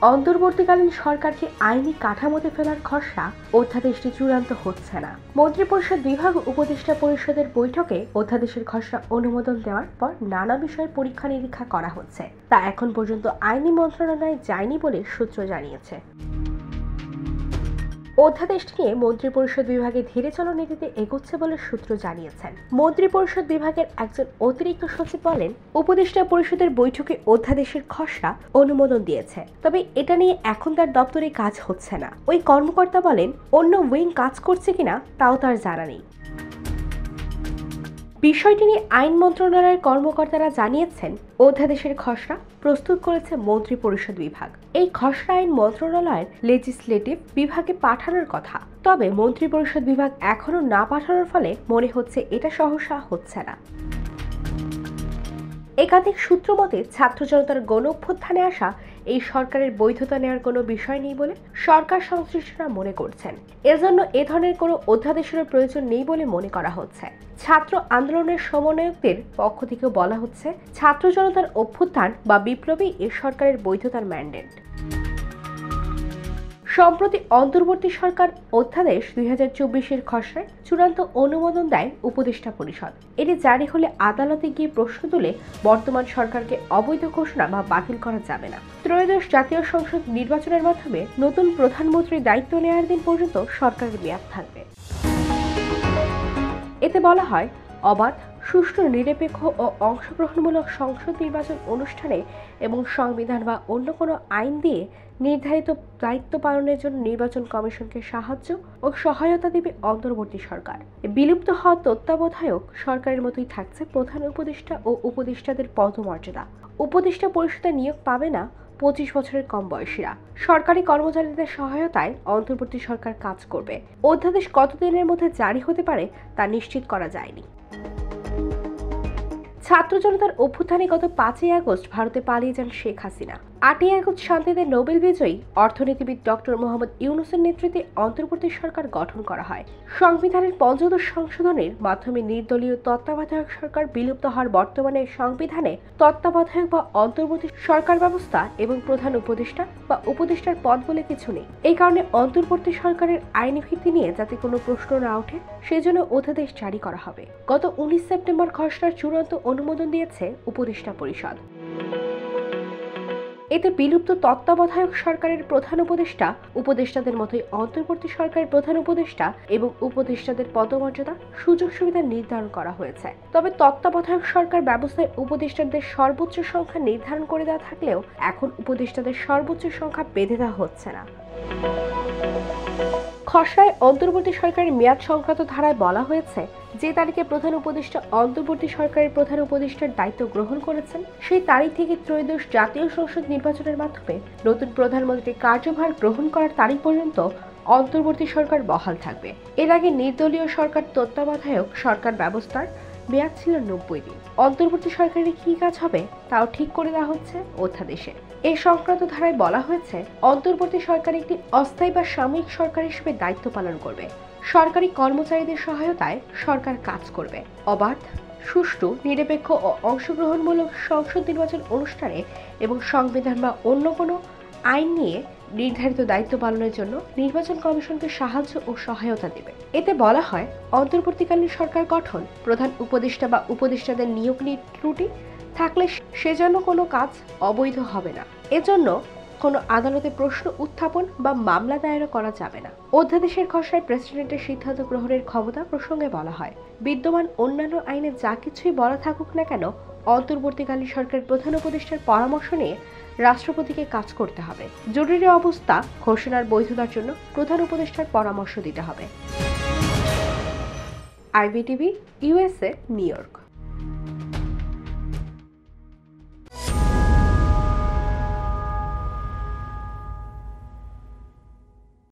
অন্তর্বর্তীকালীন সরকারকে আইনি কাঠামোতে ফেলার খসড়া অধ্যাদেশটি চূড়ান্ত হচ্ছে না। মন্ত্রিপরিষদ বিভাগ ও উপদেষ্টা পরিষদের বৈঠকে অধ্যাদেশের খসড়া অনুমোদন দেওয়ার পর নানা বিষয়ে পরীক্ষা নিরীক্ষা করা হচ্ছে, তা এখন পর্যন্ত আইনি মন্ত্রণালয়ে যায়নি বলে সূত্র জানিয়েছে। অধ্যাদেশটি নিয়ে মন্ত্রিপরিষদ বিভাগে ধীরে চলো নীতিতে এগোচ্ছে বলে সূত্র জানিয়েছেন। মন্ত্রিপরিষদ বিভাগের একজন অতিরিক্ত সচিব বলেন, উপদেষ্টা পরিষদের বৈঠকে অধ্যাদেশের খসড়া অনুমোদন দিয়েছে, তবে এটা নিয়ে এখন তার দপ্তরে কাজ হচ্ছে না। ওই কর্মকর্তা বলেন, অন্য উইং কাজ করছে কিনা তাও তার জানা নেই। বিষয়টি নিয়ে আইন মন্ত্রণালয়ের কর্মকর্তারা জানিয়েছেন, অধ্যাদেশের খসড়া প্রস্তুত করেছে মন্ত্রিপরিষদ বিভাগ। এই খসড়া আইন মন্ত্রণালয়ের লেজিসলেটিভ বিভাগে পাঠানোর কথা, তবে মন্ত্রিপরিষদ বিভাগ এখনো না পাঠানোর ফলে মনে হচ্ছে এটা সহসা হচ্ছে না। একাধিক সূত্র মতে ছাত্র জনতার গণ অভ্যুত্থানে আসা এই সরকারের বৈধতা নেওয়ার কোনো বিষয় নেই বলে সরকার সংশ্লিষ্টরা মনে করছেন। এজন্য এ ধরনের কোনো অধ্যাদেশের প্রয়োজন নেই বলে মনে করা হচ্ছে। ছাত্র আন্দোলনের সমন্বয়কদের পক্ষ থেকে বলা হচ্ছে, ছাত্র জনতার অভ্যুত্থান বা বিপ্লবী এ সরকারের বৈধতার ম্যান্ডেট। সম্প্রতি অন্তর্বর্তী সরকার অধ্যাদেশ 2024-এর খসড়ায় চূড়ান্ত অনুমোদন দেয় উপদেষ্টা পরিষদ। এটি জারি হলে আদালতে গিয়ে প্রশ্ন তুলে বর্তমান সরকারকে অবৈধ ঘোষণা বা বাতিল করা যাবে না। ত্রয়োদশ জাতীয় সংসদ নির্বাচনের মাধ্যমে নতুন প্রধানমন্ত্রীর দায়িত্ব নেওয়ার দিন পর্যন্ত সরকারের মেয়াদ থাকবে। এতে বলা হয়, অবাধ, সুষ্ঠু, নিরপেক্ষ ও অংশগ্রহণমূলক সংসদ নির্বাচন অনুষ্ঠানে এবং সংবিধান বা অন্য কোনো আইন দিয়ে নির্ধারিত দায়িত্ব পালনের জন্য নির্বাচন কমিশনকে সাহায্য ও সহায়তা দেবে অন্তর্বর্তী সরকার। বিলুপ্ত হওয়া তত্ত্বাবধায়ক সরকারের মতোই থাকছে প্রধান উপদেষ্টা ও উপদেষ্টাদের পদমর্যাদা। উপদেষ্টা পরিষদে নিয়োগ পাবে না 25 বছরের কম বয়সীরা। সরকারি কর্মচারীদের সহায়তায় অন্তর্বর্তী সরকার কাজ করবে। অধ্যাদেশ কতদিনের মধ্যে জারি হতে পারে তা নিশ্চিত করা যায়নি। ছাত্র জনতার অভ্যুত্থানে গত 5ই আগস্ট ভারতে পালিয়ে যান শেখ হাসিনা। 8ই আগস্ট শান্তিতে নোবেল বিজয়ী অর্থনীতিবিদ ডক্টর মোহাম্মদ ইউনূসের নেতৃত্বে অন্তর্বর্তী সরকার গঠন করা হয়। সংবিধানের 15 সংশোধনের মাধ্যমে নির্দলীয় তত্ত্বাবধায়ক সরকার বিলুপ্ত হওয়ার বর্তমানে সংবিধানে তত্ত্বাবধায়ক বা অন্তর্বর্তী সরকার ব্যবস্থা এবং প্রধান উপদেষ্টা বা উপদেষ্টার পদ বলে কিছু নেই। এই কারণে অন্তর্বর্তী সরকারের আইনি ভিত্তি নিয়ে যাতে কোনো প্রশ্ন না ওঠে সেজন্য অধ্যাদেশ জারি করা হবে। গত 19 সেপ্টেম্বর খসড়ার চূড়ান্ত অনুমোদন দিয়েছে উপদেষ্টা পরিষদ। এতে বিলুপ্ত তত্ত্বাবধায়ক সরকারের প্রধান উপদেষ্টা, উপদেষ্টাদের মতোই অন্তর্বর্তী সরকারের প্রধান উপদেষ্টা এবং উপদেষ্টাদের পদমর্যাদা, সুযোগ সুবিধা নির্ধারণ করা হয়েছে। তবে তত্ত্বাবধায়ক সরকার ব্যবস্থায় উপদেষ্টাদের সর্বোচ্চ সংখ্যা নির্ধারণ করে দেওয়া থাকলেও এখন উপদেষ্টাদের সর্বোচ্চ সংখ্যা বেঁধে দেওয়া হচ্ছে না। খসড়ায় অন্তর্বর্তী সরকারের মেয়াদ সংক্রান্ত ধারায় বলা হয়েছে, যে তারিখে প্রধান উপদেষ্টা অন্তর্বর্তী সরকারের প্রধান উপদেষ্টার দায়িত্ব গ্রহণ করেছেন সেই তারিখ থেকে ত্রয়োদশ জাতীয় সংসদ নির্বাচনের মাধ্যমে নতুন প্রধানমন্ত্রী কার্যভার গ্রহণ করার তারিখ পর্যন্ত অন্তর্বর্তী সরকার বহাল থাকবে। এর আগে নির্দলীয় সরকার তত্ত্বাবধায়ক সরকার ব্যবস্থার মেয়াদ ছিল 90 দিন। অন্তর্বর্তী সরকারের কি কাজ হবে তাও ঠিক করে দেওয়া হচ্ছে অধ্যাদেশে। এই সংক্রান্ত ধারায় বলা হয়েছে, অন্তর্বর্তী সরকার একটি অস্থায়ী বা সাময়িক সরকার হিসেবে দায়িত্ব পালন করবে। সরকারি কর্মচারীদের সহায়তায় সরকার কাজ করবে। অবাধ, সুষ্ঠু, নিরপেক্ষ ও অংশগ্রহণমূলক সংসদ নির্বাচন অনুষ্ঠানে এবং সংবিধান বা অন্য কোনো আইন নিয়ে নির্ধারিত দায়িত্ব পালনের জন্য নির্বাচন কমিশনকে সাহায্য ও সহায়তা দেবে। এতে বলা হয়, অন্তর্বর্তীকালীন সরকার গঠন, প্রধান উপদেষ্টা বা উপদেষ্টাদের নিয়োগ নিয়ে ত্রুটি থাকলে সেজন্য কোনো কাজ অবৈধ হবে না। এজন্য কোনো আদালতে প্রশ্ন উত্থাপন বা মামলা দায়ের করা যাবে না। অধ্যাদেশের খসড়ায় প্রেসিডেন্টের সিদ্ধান্ত গ্রহণের ক্ষমতা প্রসঙ্গে বলা হয়, বিদ্যমান অন্যান্য আইনে যা কিছুই বলা থাকুক না কেন, অন্তর্বর্তীকালীন সরকারের প্রধান উপদেষ্টার পরামর্শ নিয়ে রাষ্ট্রপতিকে কাজ করতে হবে। জরুরি অবস্থা ঘোষণার বৈধতার জন্য প্রধান উপদেষ্টার পরামর্শ দিতে হবে। IBTV, USA, new York.